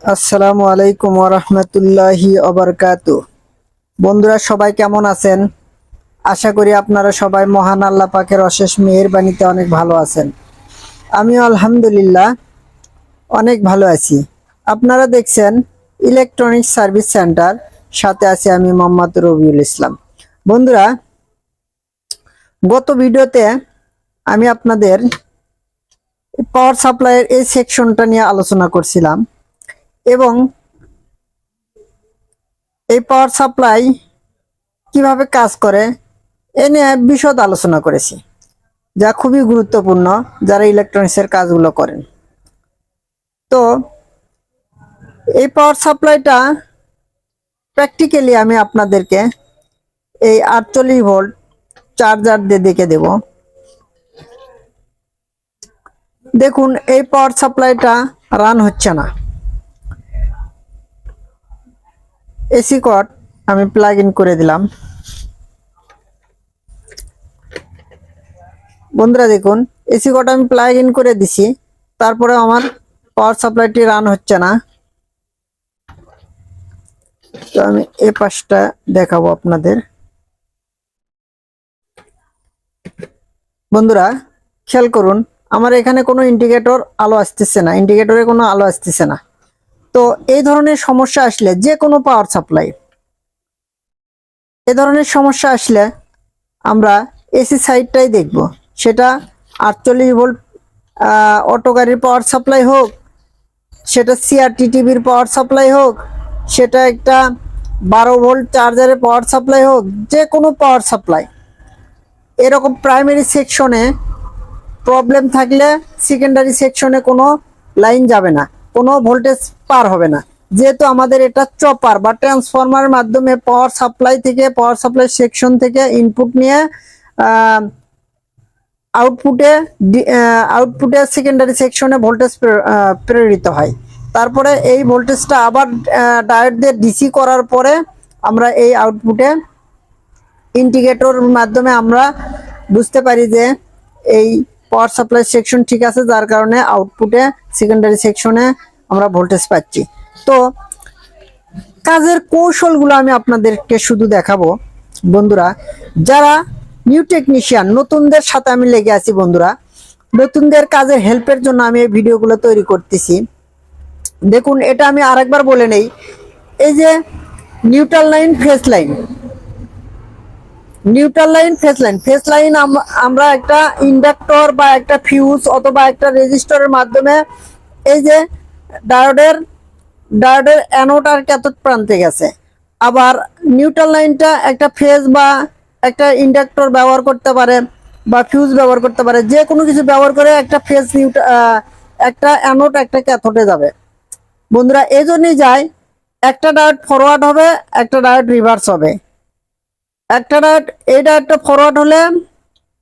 আসসালামু আলাইকুম ওয়া রাহমাতুল্লাহি ওয়া বারাকাতুহু। বন্ধুরা সবাই কেমন আছেন? আশা করি আপনারা সবাই মহান আল্লাহ পাকের অশেষ মেহেরবানিতে অনেক ভালো আছেন। আমিও আলহামদুলিল্লাহ অনেক ভালো আছি। আপনারা দেখছেন ইলেকট্রনিক সার্ভিস সেন্টার, সাথে আছি আমি মোহাম্মদ রবিউল ইসলাম। বন্ধুরা, গত ভিডিওতে আমি আপনাদের পাওয়ার সাপ্লাইয়ের এই সেকশনটা নিয়ে আলোচনা করছিলাম এবং এই পাওয়ার সাপ্লাই কিভাবে কাজ করে এ নিয়ে বিশদ আলোচনা করেছি, যা খুবই গুরুত্বপূর্ণ যারা ইলেকট্রনিক্সের কাজগুলো করেন। তো এই পাওয়ার সাপ্লাইটা প্র্যাকটিক্যালি আমি আপনাদেরকে এই 48 ভোল্ট চার্জার দিয়ে দেখে দেব। দেখুন, এই পাওয়ার সাপ্লাইটা রান হচ্ছে না। এসি কর্ড আমি প্লাগ ইন করে দিলাম। বন্ধুরা দেখুন, এসি কর্ড আমি প্লাগ ইন করে দিছি, তারপরে আমার পাওয়ার সাপ্লাইটি রান হচ্ছে না। তো আমি এই পাশটা দেখাবো আপনাদের। বন্ধুরা খেয়াল করুন, আমার এখানে কোনো ইন্ডিকেটর আলো আসতেছে না, ইন্ডিকেটরে কোনো আলো আসতেছে না। তো এই ধরনের সমস্যা আসলে, যে কোনো পাওয়ার সাপ্লাই এই ধরনের সমস্যা আসলে আমরা এসি সাইডটাই দেখব। সেটা 48 ভোল্ট অটো গাড়ির পাওয়ার সাপ্লাই হোক, সেটা সিআরটি টিভির পাওয়ার সাপ্লাই হোক, সেটা একটা 12 ভোল্ট চার্জারের পাওয়ার সাপ্লাই হোক, যে কোনো পাওয়ার সাপ্লাই এরকম প্রাইমারি সেকশনে প্রবলেম থাকলে সেকেন্ডারি সেকশনে কোনো লাইন যাবে না, কোনো ভোল্টেজ পার হবে না। যেহেতু আমাদের এটা চপার বা ট্রান্সফরমারের মাধ্যমে পাওয়ার সাপ্লাই থেকে, পাওয়ার সাপ্লাই সেকশন থেকে ইনপুট নিয়ে আউটপুটে সেকেন্ডারি সেকশনে ভোল্টেজ প্রেরিত হয়। তারপরে এই ভোল্টেজটা আবার ডায়োড দিয়ে ডিসি করার পরে আমরা এই আউটপুটে ইন্ডিকেটর মাধ্যমে আমরা বুঝতে পারি যে এই পাওয়ার সাপ্লাই সেকশন ঠিক আছে, যার কারণে আউটপুটে সেকেন্ডারি সেকশনে আমরা ভোল্টেজ পাচ্ছি। তো কাজের কৌশলগুলো আমি আপনাদেরকে শুধু দেখাবো। বন্ধুরা, যারা নিউ টেকনিশিয়ান, নতুনদের সাথে আমি লেগে আছি। বন্ধুরা, নতুনদের কাজের হেল্পের জন্য আমি এই ভিডিওগুলো তৈরি করতেছি। দেখুন, এটা আমি আরেকবার বলে নেই। এই যে neutral line, phase line, phase line আমরা একটা ইন্ডাক্টর বা একটা ফিউজ অথবা একটা রেজিস্টরের মাধ্যমে এই যে ডায়োডের অ্যানোড আর ক্যাথোড প্রান্তে গেছে। আবার নিউট্রাল লাইনটা একটা ফেজ বা একটা ইন্ডাক্টর ব্যবহার করতে পারে বা ফিউজ ব্যবহার করতে পারে, যে কোনো কিছু ব্যবহার করে একটা ফেজ একটা অ্যানোড একটা ক্যাথোডে যাবে। বন্ধুরা, এই জন্যই যায় একটা ডায়োড ফরওয়ার্ড হবে, একটা ডায়োড রিভার্স হবে। একটা ডায়োড, এই ডায়োডটা ফরওয়ার্ড হলে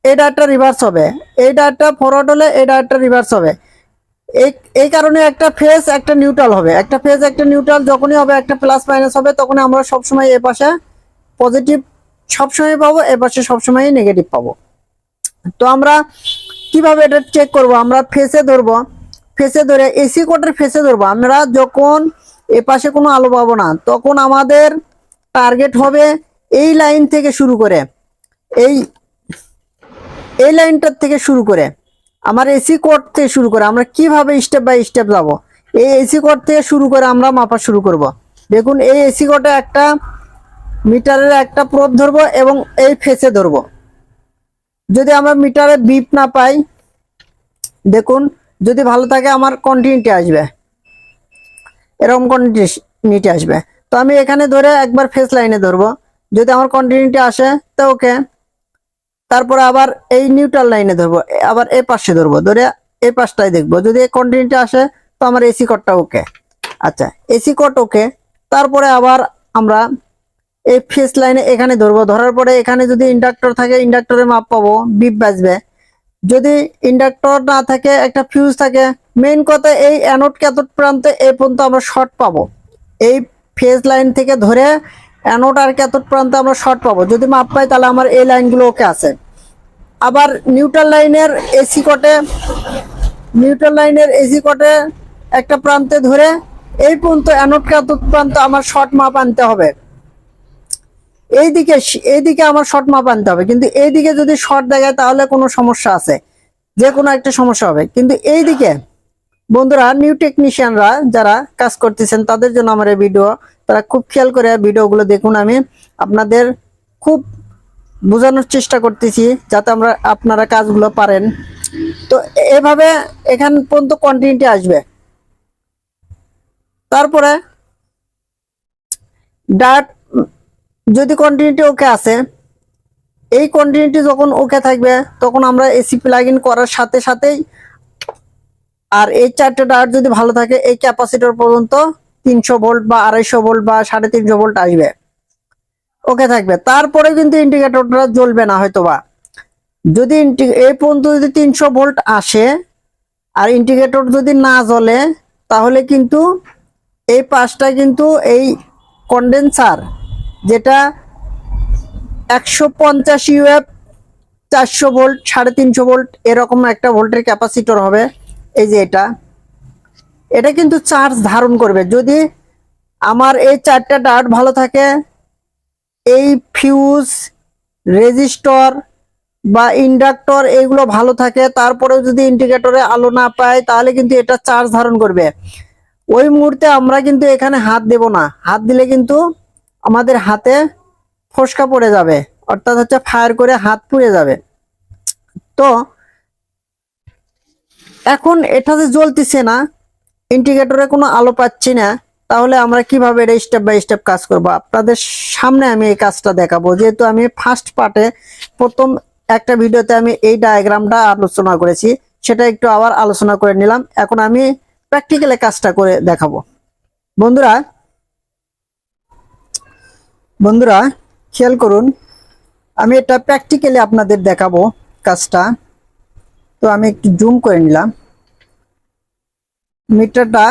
এই ডায়োডটা রিভার্স হবে, এই ডায়োডটা ফরওয়ার্ড হলে এই ডায়োডটা রিভার্স হবে। এই কারণে একটা ফেজ একটা নিউট্রাল হবে, একটা ফেজ একটা নিউট্রাল যখনই হবে, একটা প্লাস মাইনাস হবে, তখন আমরা সবসময় এ পাশে পজিটিভ সবসময় পাবো, এ পাশে সবসময় নেগেটিভ পাবো। তো আমরা কিভাবে এটা চেক করব? আমরা ফেসে ধরবো, ফেসে ধরে এসি কোডের ফেসে ধরবো। আমরা যখন এ পাশে কোনো আলো পাবো না, তখন আমাদের টার্গেট হবে এই লাইন থেকে শুরু করে, এই লাইনটার থেকে শুরু করে, আমার এসি কোড থেকে শুরু করে আমরা কিভাবে স্টেপ বাই স্টেপ যাব, এই এসি কোড থেকে শুরু করে আমরা মাপা শুরু করব। দেখুন, এই এসি কোডে একটা মিটারের একটা প্রোব ধরবো এবং এই ফেসে ধরবো। যদি আমরা মিটারে বিপ না পাই, দেখুন যদি ভালো থাকে আমার কন্টিনিউটি আসবে, এরকম কন্টিনিউটি আসবে। তো আমি এখানে ধরে একবার ফেস লাইনে ধরবো, যদি আমার কন্টিনিউটি আসে তো ওকে। তারপরে আবার এই নিউট্রাল লাইনে ধরবো, আবার এই পাশে ধরবো, ধরে এই পাশটাই দেখবো, যদি কন্টিনিউটি আসে তো আমার এসি কোডটা ওকে। আচ্ছা, এসি কোড ওকে। তারপরে আবার আমরা এই ফেস লাইনে এখানে ধরবো, ধরার পরে এখানে যদি ইন্ডাক্টর থাকে ইন্ডাক্টরের মাপ পাবো, বিপ বাজবে। যদি ইন্ডাক্টর না থাকে, একটা ফিউজ থাকে, মেইন কথা এই অ্যানোড ক্যাথোড প্রান্তে এই পর্যন্ত আমরা শর্ট পাবো। এই ফেজ লাইন থেকে ধরে অ্যানোড আর ক্যাথোড প্রান্তে আমরা শর্ট পাবো। যদি মাপ পাই তাহলে আমার এই লাইনগুলো ওকে আছে। আবার নিউট্রাল লাইনের এসি কোডে একটা প্রান্তে ধরে এই পর্যন্ত অ্যানোড ক্যাথোড প্রান্ত আমার শর্ট মাপ আনতে হবে। এইদিকে আমার শর্ট মাপ আনতে হবে, কিন্তু এইদিকে যদি শর্ট দেখায় তাহলে কোনো সমস্যা আছে, যে কোনো একটা সমস্যা হবে। কিন্তু এইদিকে বন্ধুরা, নিউ টেকনিশিয়ানরা যারা কাজ করতেছেন তাদের জন্য আমার এই ভিডিও, তারা খুব খেয়াল করে ভিডিওগুলো দেখুন। আমি আপনাদের খুব বোঝানোর চেষ্টা করতেছি যাতে আপনারা কাজগুলো পারেন। তো এভাবে এখান পর্যন্ত কন্টিনিউটি আসবে। তারপরে ডাট যদি কন্টিনিউটি ওকে আছে, এই কন্টিনিউটি যখন ওকে থাকবে তখন আমরা এসি প্লাগ ইন করার সাথে সাথেই, আর এই চারটে ডাট যদি ভালো থাকে, এই ক্যাপাসিটর পর্যন্ত 300 ভোল্ট বা 250 ভোল্ট বা 350 ভোল্ট আসবে, ওকে থাকবে। তারপরে কিন্তু ইন্ডিকেটরটা জ্বলবে না হয়তোবা। যদি এই পর্যন্ত যদি 300 ভোল্ট আসে আর ইন্ডিকেটর যদি না জ্বলে, তাহলে কিন্তু এই পাশটা কিন্তু এই কন্ডেন্সার, যেটা 150 ইউএফ 400 ভোল্ট 350 ভোল্ট এরকম একটা ভোল্টের ক্যাপাসিটর হবে। এই যে এটা কিন্তু চার্জ ধারণ করবে যদি আমার এই চারটা ডাট ভালো থাকে। এই ফিউজ, রেজিস্টর বা ইন্ডাক্টর এগুলো ভালো থাকে, তারপরেও যদি ইন্ডিকেটরে আলো না পায় তাহলে কিন্তু এটা চার্জ ধারণ করবে। ওই মুহূর্তে আমরা কিন্তু এখানে হাত দেব না, হাত দিলে কিন্তু আমাদের হাতে ফোসকা পড়ে যাবে, অর্থাৎ হচ্ছে ফায়ার করে হাত পুড়ে যাবে। তো এখন এটা যে জ্বলতেছে না, ইন্ডিকেটরে কোনো আলো পাচ্ছি না, তাহলে আমরা কিভাবে এটা স্টেপ বাই স্টেপ কাজ করব আপনাদের সামনে আমি এই কাজটা দেখাবো। যেহেতু আমি ফার্স্ট পার্টে প্রথম একটা ভিডিওতে আমি এই ডায়াগ্রামটা আলোচনা করেছি, সেটা একটু আবার আলোচনা করে নিলাম। এখন আমি প্র্যাকটিক্যালি কাজটা করে দেখাবো। বন্ধুরা বন্ধুরা খেয়াল করুন, আমি এটা প্র্যাকটিক্যালি আপনাদের দেখাবো কাজটা। তো আমি একটু জুম করে নিলাম। মিটারটা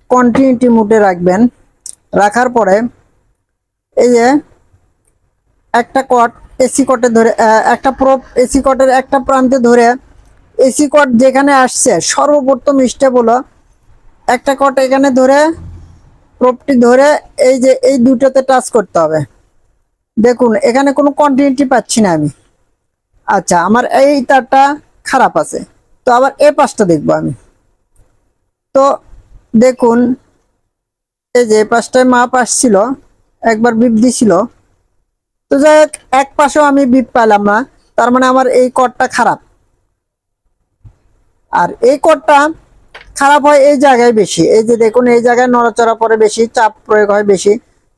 কন্টিনিউটি মোডে রাখবেন, রাখার পরে এই যে একটা কট এসি কটে ধরে, একটা প্রোব এসি কটের একটা প্রান্তে ধরে, এসি কট যেখানে আসছে সর্বপ্রথম স্টেপ হলো একটা কট এখানে ধরে, প্রোবটি ধরে এই যে এই দুটোতে টাচ করতে হবে। দেখুন এখানে কোনো কন্টিনিউটি পাচ্ছি না আমি। আচ্ছা, আমার এই তারটা খারাপ আছে, তো আবার এই পাশটা দেখবো আমি। তো দেখুন এই যে পাশটায় মাপ আসছিল, একবার বিপ দিছিল, তো যাই হোক এক পাশেও আমি বিপ পাইলাম না, তার মানে আমার এই কর্ডটা খারাপ। আর এই কর্ডটা খারাপ হয় এই জায়গায় বেশি, এই যে দেখুন এই জায়গায় নড়াচড়া পড়ে বেশি, চাপ প্রয়োগ হয় বেশি,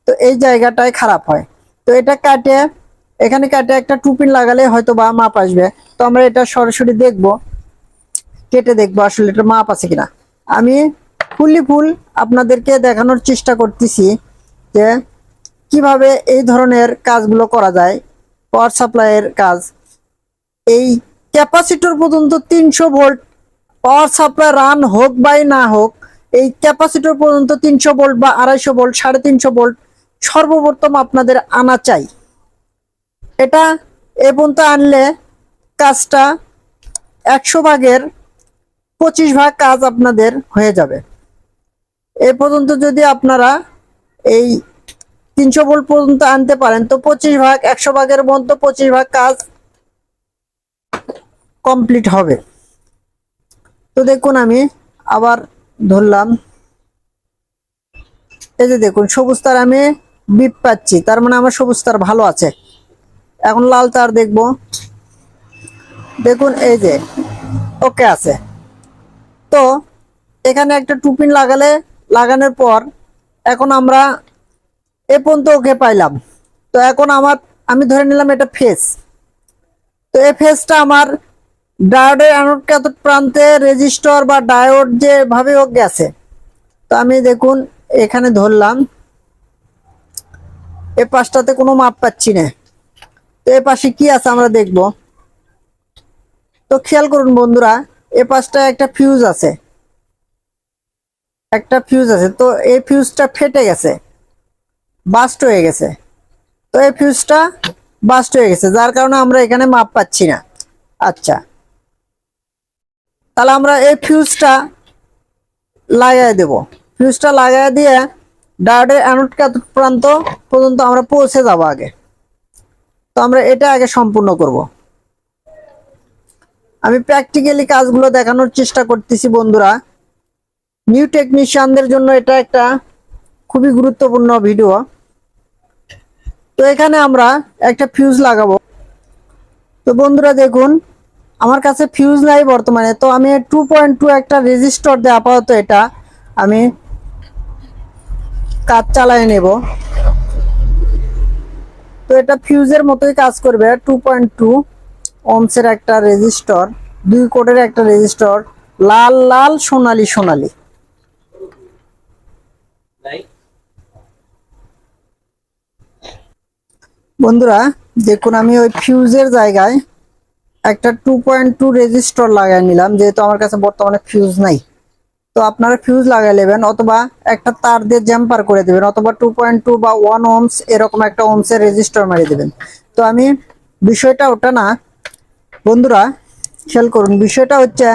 তো এই জায়গাটায় খারাপ হয়। তো এটা কাটে, এখানে কাটে একটা টুপিন লাগালে হয়তো বা মাপ আসবে। তো আমরা এটা সরাসরি দেখবো, কেটে দেখবো আসলে এটা মাপ আছে কিনা। আমি ফুল আপনাদেরকে দেখানোর চেষ্টা করতেছি যে কিভাবে এই ধরনের কাজগুলো করা যায়। পাওয়ার সাপ্লাইয়ের কাজ, এই ক্যাপাসিটর পর্যন্ত 300 ভোল্ট পাওয়ার সাপ্লাই রান হোক বা না হোক, এই ক্যাপাসিটর পর্যন্ত 300 ভোল্ট বা 250 ভোল্ট 350 ভোল্ট সর্বপ্রথম আপনাদের আনা চাই। এটা এ পর্যন্ত আনলে কাজটা 100 ভাগের 25 ভাগ কাজ আপনাদের হয়ে যাবে। এ পর্যন্ত যদি আপনারা এই 300 ভোল্ট পর্যন্ত আনতে পারেন, তো 25 ভাগ 100 ভাগের মধ্যে 25 ভাগ কাজ কমপ্লিট হবে। তো দেখুন আমি আবার ধরলাম, এই যে দেখুন সবুজ তার আমি বিপ পাচ্ছি, তার মানে আমার সবুজ তার ভালো আছে। এখন লাল তার দেখব, দেখুন এই যে ওকে আছে। তো এখানে একটা টুপিন লাগানোর পর এখন আমরা এ পর্যন্ত ওকে পাইলাম। তো এখন আমি ধরে নিলাম এটা ফেস। তো এই ফেসটা আমার ডায়োডের অ্যানোড ক্যাথোড প্রান্তে রেজিস্টর বা ডায়োড যেভাবে হোক গেছে। তো আমি দেখুন এখানে ধরলাম, এ পাশটাতে কোনো মাপ পাচ্ছি না। তো এ পাশে কি আছে আমরা দেখব। তো খেয়াল করুন বন্ধুরা, এ পাশটা একটা ফিউজ আছে, তো এই ফিউজটা ফেটে গেছে, বাস্ট হয়ে গেছে। তো এই ফিউজটা বাস্ট হয়ে গেছে, যার কারণে আমরা এখানে মাপ পাচ্ছি না। আচ্ছা, তাহলে আমরা এই ফিউজটা লাগাই দেব। ফিউজটা লাগাই দিয়ে ডায়োডের অ্যানোড ক্যাথোড প্রান্ত পর্যন্ত আমরা পৌঁছে যাব আগে। তো আমরা এটা আগে সম্পূর্ণ করব। আমি প্র্যাকটিক্যালি কাজগুলো দেখানোর চেষ্টা করতেছি বন্ধুরা। নিউ টেকনিশিয়ানদের জন্য এটা একটা খুবই গুরুত্বপূর্ণ ভিডিও। তো এখানে আমরা একটা ফিউজ লাগাবো। তো বন্ধুরা দেখুন, আমার কাছে ফিউজ নাই বর্তমানে, তো আমি 2.2 একটা রেজিস্টর দিয়ে আপাতত এটা আমি কাজ চালিয়ে নেব। তো এটা ফিউজের মতোই কাজ করবে। 2.2 ওহমসের একটা রেজিস্টর, 2 কোডের একটা রেজিস্টর, লাল লাল সোনালি সোনালি। বন্ধুরা দেখুন, আমি ওই ফিউজের জায়গায় একটা 2.2 রেজিস্টর লাগাই নিলাম, যেহেতু আমার কাছে বর্তমানে ফিউজ নাই। তো আপনারা ফিউজ লাগাই নেবেন, অথবা একটা তার দিয়ে জ্যাম্পার করে দেবেন, অথবা 2.2 বা 1 ওহমস এরকম একটা ওহমসের রেজিস্টর মারিয়ে দেবেন। তো আমি বিষয়টা ওটা না বন্ধুরা, খেয়াল করুন, বিষয়টা হচ্ছে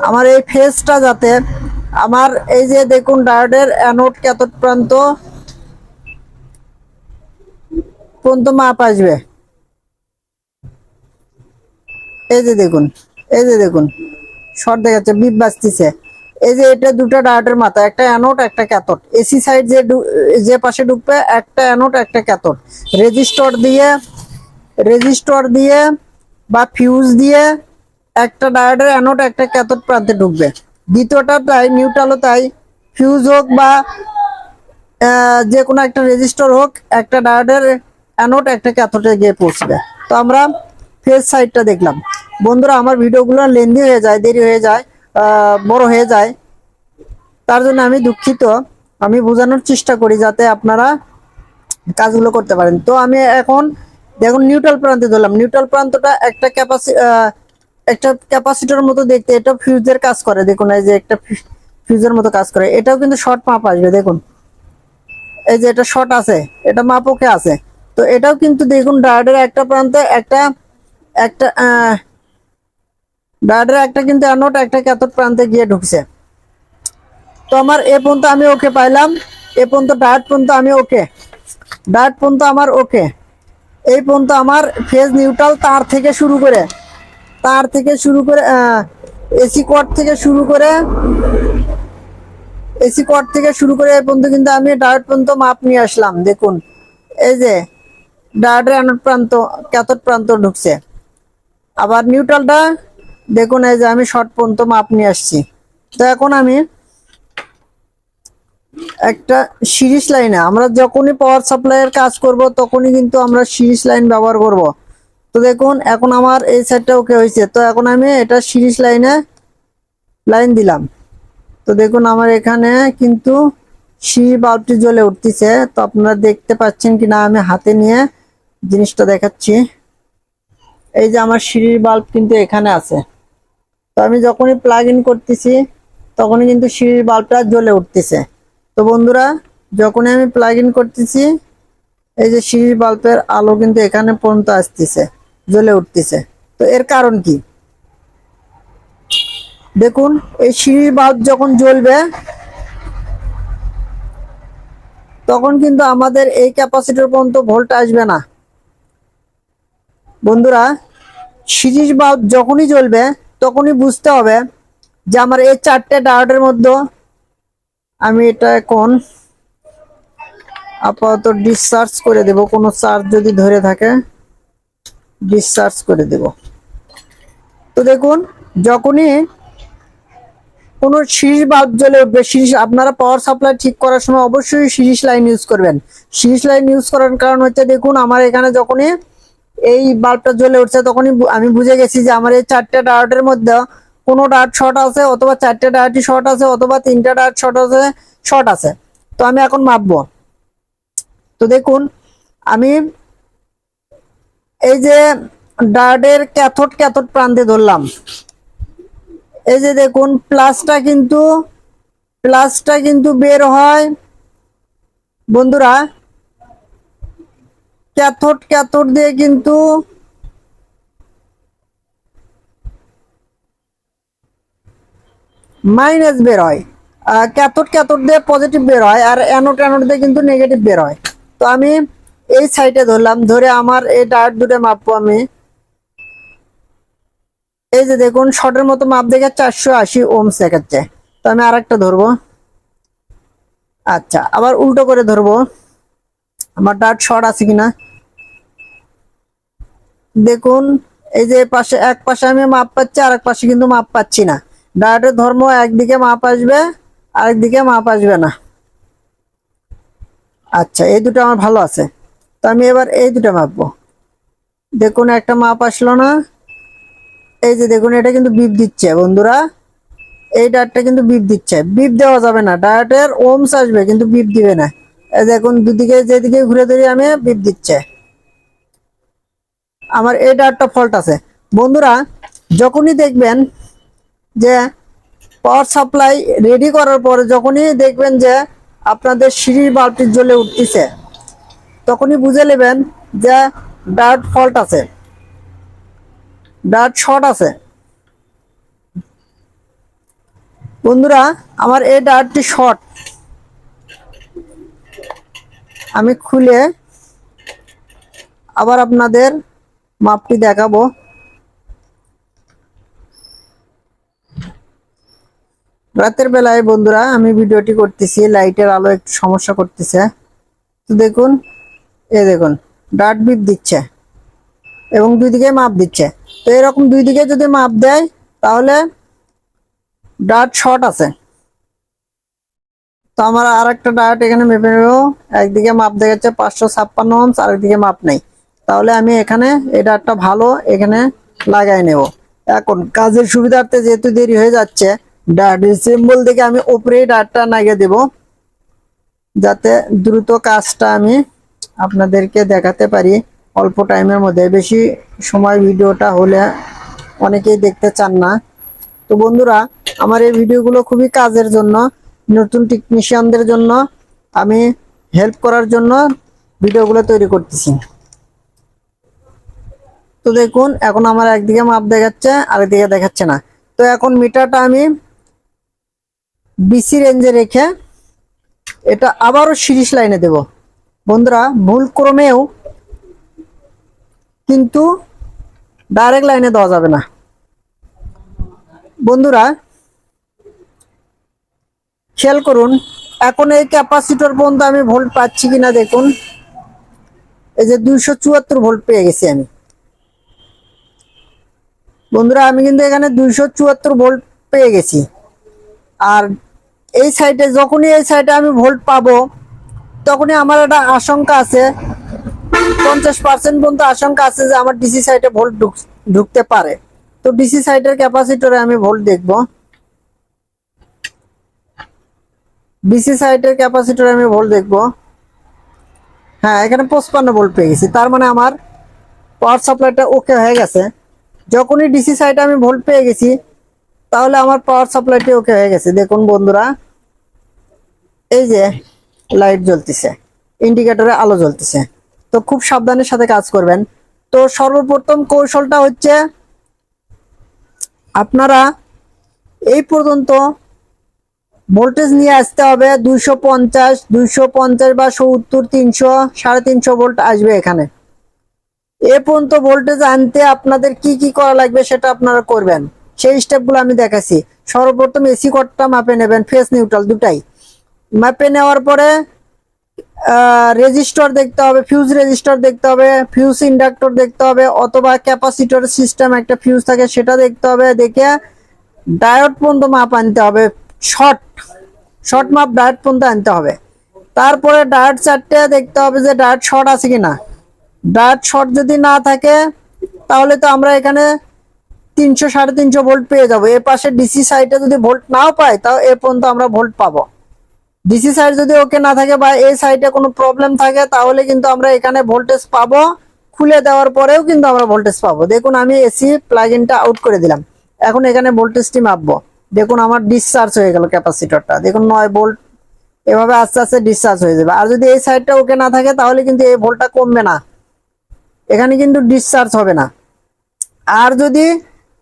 আমার এই ফেজটা যাতে আমার এই যে দেখুন ডায়োডের অ্যানোড ক্যাথোড প্রান্ত পর্যন্ত মাপ আসবে। এই যে দেখুন, এই যে দেখুন শর্ট দেখাচ্ছে, বিপ বাজতেছে। এই যে এটা দুটো ডায়োডের মাথা, একটা অ্যানোড একটা ক্যাথোড। এসি সাইড যে পাশে ঢুকবে একটা অ্যানোড একটা ক্যাথোড। রেজিস্টর দিয়ে বা ফিউজ দিয়ে একটা ডায়োডের অ্যানোড একটা ক্যাথোড প্রান্তে ঢুকবে। দ্বিতীয়টা তাই, নিউট্রালও তাই। ফিউজ হোক বা যে কোনো একটা রেজিস্টর হোক, একটা ডায়োডের অ্যানোড একটা ক্যাথোডে গিয়ে পৌঁছবে। তো আমরা ফেজ সাইডটা দেখলাম বন্ধুরা। আমার ভিডিওগুলো লেন্দি হয়ে যায়, দেরি হয়ে যায়, বড় হয়ে যায়, তার জন্য আমি দুঃখিত। আমি বোঝানোর চেষ্টা করি যাতে আপনারা কাজগুলো করতে পারেন। তো আমি এখন দেখুন নিউট্রাল প্রান্তে ধরলাম। নিউট্রাল প্রান্তটা একটা ক্যাপাসিটর মতো দেখতে, এটা ফিউজের কাজ করে। দেখুন এই যে একটা ফিউজের মতো কাজ করে। এটাও কিন্তু শর্ট মাপ আসবে। দেখুন এই যে এটা শর্ট আছে, এটা মাপ ওকে আছে। তো এটাও কিন্তু দেখুন ডায়োডের একটা প্রান্তে একটা একটা ডায়োডের একটা কিন্তু অ্যানোড একটা ক্যাথোড প্রান্তে গিয়ে ঢুকছে। তো আমার এ পর্যন্ত আমি ওকে পাইলাম, এ পর্যন্ত ডায়োড পর্যন্ত আমি ওকে, ডায়োড পর্যন্ত আমার ওকে। এই পর্যন্ত আমার ফেজ নিউট্রাল। তার থেকে শুরু করে এসি কোয়ার্ড থেকে শুরু করে এই পর্যন্ত কিন্তু আমি ডায়োড পর্যন্ত মাপ নিয়ে আসলাম। দেখুন এই যে ডায়োডের অ্যানোড প্রান্ত ক্যাথোড প্রান্ত ঢুকছে। আবার নিউট্রালটা দেখুন এই যে আমি শর্ট পর্যন্ত মাপ নিয়ে আসছি। তো এখন আমি একটা সিরিজ লাইনে, আমরা যখনই পাওয়ার সাপ্লাইয়ের কাজ করব তখনই কিন্তু আমরা সিরিজ লাইন ব্যবহার করব। তো দেখুন এখন আমার এই সাইডটা ওকে হয়েছে। তো এখন আমি এটা সিরিজ লাইন দিলাম। তো দেখুন আমার এখানে কিন্তু সিঁড়ি বাল্বটি জ্বলে উঠতেছে। তো আপনারা দেখতে পাচ্ছেন কিনা আমি হাতে নিয়ে জিনিসটা দেখাচ্ছি। এই যে আমার সিঁড়ির বাল্ব কিন্তু এখানে আছে। তো আমি যখনই প্লাগ ইন করতেছি তখনই কিন্তু সিঁড়ির বাল্বটা জ্বলে উঠতেছে। তো বন্ধুরা যখনই আমি প্লাগ ইন করতেছি এই যে সিঁড়ির বাল্বের আলো কিন্তু এখানে পর্যন্ত আসতেছে, জ্বলে উঠতেছে। তো এর কারণ কি? দেখুন এই সিঁড়ির বাল্ব যখন জ্বলবে তখন কিন্তু আমাদের এই ক্যাপাসিটর পর্যন্ত ভোল্ট আসবে না। বন্ধুরা সিরিজ বাল্ব যখনই জ্বলবে তখনই বুঝতে হবে যে আমার এই চারটে ডায়োডের মধ্যে, আমি এটা এখন আপাতত ডিসচার্জ করে দেব। কোনো চার্জ যদি ধরে থাকে ডিসচার্জ করে দেব। তো দেখুন যখনই কোনো সিরিজ বাল্ব জ্বলে উঠবে, সিরিজ, আপনারা পাওয়ার সাপ্লাই ঠিক করার সময় অবশ্যই সিরিজ লাইন ইউজ করবেন। সিরিজ লাইন ইউজ করার কারণ হচ্ছে দেখুন আমার এখানে যখনই এই বাল্বটা জ্বলে উঠছে তখনই আমি বুঝে গেছি যে আমার এই চারটে ডায়োডের মধ্যে কোনো ডায়োড শর্ট আছে, অথবা চারটে ডায়োডই শর্ট আছে, অথবা তিনটা ডায়োড শর্ট আছে। তো আমি এখন মাপবো। তো দেখুন আমি এই যে ডায়োডের ক্যাথোড প্রান্তে ধরলাম। এই যে দেখুন প্লাসটা কিন্তু বের হয় বন্ধুরা ক্যাথোড দিয়ে কিন্তু মাইনাস বের হয়। ক্যাথোড ক্যাথোড দিয়ে পজিটিভ বের হয়, আর অ্যানোড অ্যানোড দিয়ে কিন্তু নেগেটিভ বের হয়। তো আমি এই সাইডে ধরলাম, ধরে আমার এই ডায়োড দুটো মাপবো আমি। এই যে দেখুন শর্টের মতো মাপ দেখে 480 ওহমস দেখাচ্ছে। তো আমি আরেকটা ধরবো। আচ্ছা, আবার উল্টো করে ধরবো, আমার ডায়োড শর্ট আছে কিনা। দেখুন এই যে পাশে এক পাশে আমি মাপ পাচ্ছি, আর এক পাশে কিন্তু মাপ পাচ্ছি না। ডায়োডের ধর্ম একদিকে মাপ আসবে, আরেকদিকে মাপ আসবে না। আচ্ছা, এই দুটো আমার ভালো আছে। তো আমি এবার এই দুটো মাপবো। দেখুন একটা মাপ আসলো না। এই যে দেখুন এটা কিন্তু বিপ দিচ্ছে বন্ধুরা, এই ডায়োডটা কিন্তু বিপ দিচ্ছে। বিপ দেওয়া যাবে না, ডায়োডের ওহমস আসবে কিন্তু বিপ দিবে না। এই দেখুন দুদিকে যেদিকে ঘুরে ধরে আমি বিপ দিচ্ছে। আমার এই ডায়োডটা ফল্ট আছে বন্ধুরা। যখনই দেখবেন যে পাওয়ার সাপ্লাই রেডি করার পরে যখনই দেখবেন যে আপনাদের সিঁড়ির বাল্বটি জ্বলে উঠতেছে, তখনই বুঝে নেবেন যে ডায়োড ফল্ট আছে, ডায়োড শর্ট আছে। বন্ধুরা আমার এই ডায়োডটি শর্ট, আমি খুলে আবার আপনাদের মাপটি দেখাবো। রাতের বেলায় বন্ধুরা আমি ভিডিওটি করতেছি, লাইটের আলো একটু সমস্যা করতেছে। তো দেখুন এই দেখুন ডায়োড বিপ দিচ্ছে এবং দুই দিকে মাপ দিচ্ছে। তো এরকম দুই দিকে যদি মাপ দেয় তাহলে ডায়োড শর্ট আছে। তো আমার আর একটা ডায়োড এখানে মেপে নেব। একদিকে মাপ দেখাচ্ছে 556 ওহমস, আরেকদিকে মাপ নেই। তাহলে আমি এখানে এই ডায়োডটা ভালো এখানে লাগাই নেব। এখন কাজের সুবিধার্থে যেহেতু দেরি হয়ে যাচ্ছে, ডায়োডের সিম্বল দেখে আমি উপরেই ডায়োডটা লাগিয়ে দেব, যাতে দ্রুত কাজটা আমি আপনাদেরকে দেখাতে পারি অল্প টাইমের মধ্যে। বেশি সময় ভিডিওটা হলে অনেকেই দেখতে চান না। তো বন্ধুরা আমার এই ভিডিওগুলো খুবই কাজের জন্য, নতুন টেকনিশিয়ানদের জন্য আমি হেল্প করার জন্য ভিডিওগুলো তৈরি করতেছি। তো দেখুন এখন আমার একদিকে মাপ দেখাচ্ছে, আরেকদিকে দেখাচ্ছে না। তো এখন মিটারটা আমি বিসি রেঞ্জে রেখে এটা আবারও সিরিজ লাইনে দেব। বন্ধুরা ভুল ক্রমেও কিন্তু ডাইরেক্ট লাইনে দেওয়া যাবে না। বন্ধুরা খেয়াল করুন, এখন এই ক্যাপাসিটর পর্যন্ত আমি ভোল্ট পাচ্ছি কিনা দেখুন। এই যে 274 ভোল্ট পেয়ে গেছি আমি। বন্ধুরা আমি কিন্তু এখানে 274 ভোল্ট পেয়ে গেছি। আর এই সাইডে যখনই এই সাইডে আমি ভোল্ট পাবো, তখনই আমার একটা আশঙ্কা আছে, 50% পর্যন্ত আশঙ্কা আছে যে আমার ডিসি সাইডে ভোল্ট ঢুকতে পারে। তো ডিসি সাইডের ক্যাপাসিটরে আমি ভোল্ট দেখব। ডিসি সাইডের ক্যাপাসিটরে আমি ভোল্ট দেখব। হ্যাঁ, এখানে 55 ভোল্ট পেয়ে গেছি, তার মানে আমার পাওয়ার সাপ্লাইটা ওকে হয়ে গেছে। যখনই ডিসি সাইডে আমি ভোল্ট পেয়ে গেছি, তাহলে আমার পাওয়ার সাপ্লাইটি ওকে হয়ে গেছে। দেখুন বন্ধুরা এই যে লাইট জ্বলতেছে, ইন্ডিকেটরে আলো জ্বলতেছে। তো খুব সাবধানের সাথে কাজ করবেন। তো সর্বপ্রথম কৌশলটা হচ্ছে আপনারা এই পর্যন্ত ভোল্টেজ নিয়ে আসতে হবে 250 বা 70, 300, 350 ভোল্ট আসবে এখানে। এ পর্যন্ত ভোল্টেজ আনতে আপনাদের কি কি করা লাগবে সেটা আপনারা করবেন, সেই স্টেপগুলো আমি দেখাচ্ছি। সর্বপ্রথম এসি কটটা মাপে নেবেন, ফেস নিউট্রাল দুটাই মাপে নেওয়ার পরে রেজিস্টর দেখতে হবে, ফিউজ রেজিস্টর দেখতে হবে, ফিউজ ইন্ডাক্টর দেখতে হবে, অথবা ক্যাপাসিটর সিস্টেম একটা ফিউজ থাকে সেটা দেখতে হবে। দেখে ডায়োড পর্যন্ত মাপ আনতে হবে, শর্ট শর্ট মাপ ডায়োড পর্যন্ত আনতে হবে। তারপরে ডায়োড চারটে দেখতে হবে যে ডায়োড শর্ট আছে কিনা। ডায়োড শর্ট যদি না থাকে তাহলে তো আমরা এখানে 300, 350 ভোল্ট পেয়ে যাবো। এর পাশে ডিসি সাইডে যদি ভোল্ট নাও পাই, তাও এ পর্যন্ত আমরা ভোল্ট পাবো। ডিসি সাইড যদি ওকে না থাকে বা এই সাইডে কোনো প্রবলেম থাকে, তাহলে কিন্তু আমরা এখানে ভোল্টেজ পাবো। খুলে দেওয়ার পরেও কিন্তু আমরা ভোল্টেজ পাবো। দেখুন আমি এসি প্লাগ ইনটা আউট করে দিলাম, এখন এখানে ভোল্টেজটি মাপবো। দেখুন আমার ডিসচার্জ হয়ে গেল ক্যাপাসিটরটা, দেখুন 9 ভোল্ট। এভাবে আস্তে আস্তে ডিসচার্জ হয়ে যাবে। আর যদি এই সাইডটা ওকে না থাকে, তাহলে কিন্তু এই ভোল্টটা কমবে না, এখানে কিন্তু ডিসচার্জ হবে না। আর যদি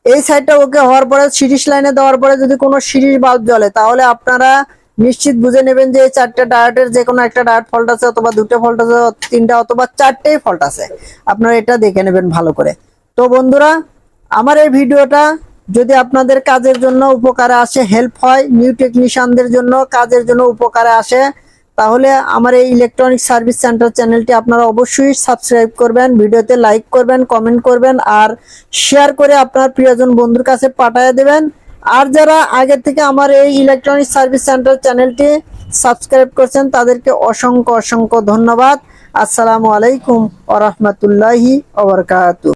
এই সাইডটা ওকে হওয়ার পরে সিরিজ লাইনে দেওয়ার পরে যদি কোনো সিরিজ বাল্ব জ্বলে তাহলে আপনারা নিশ্চিত বুঝে নেবেন যে এই চারটে ডায়োডের যে কোনো একটা ডায়োড ফল্ট আছে, অথবা দুটো ফল্ট আছে, তিনটা অথবা চারটেই ফল্ট আছে। আপনারা এটা দেখে নেবেন ভালো করে। তো বন্ধুরা, আমার এই ভিডিওটা যদি আপনাদের কাজের জন্য উপকারে আসে, হেল্প হয়, নিউ টেকনিশিয়ানদের জন্য কাজের জন্য উপকারে আসে, তাহলে আমার এই ইলেকট্রনিক সার্ভিস সেন্টার চ্যানেলটি আপনারা অবশ্যই সাবস্ক্রাইব করবেন, ভিডিওতে লাইক করবেন, কমেন্ট করবেন, আর শেয়ার করে আপনার প্রিয়জন বন্ধুর কাছে পাঠিয়ে দেবেন। আর যারা আগে থেকে আমার এই ইলেকট্রনিক সার্ভিস সেন্টার চ্যানেলটি সাবস্ক্রাইব করছেন তাদেরকে অসংখ্য অসংখ্য ধন্যবাদ। আসসালামু আলাইকুম ওয়া রাহমাতুল্লাহি ওয়া বারাকাতুহু।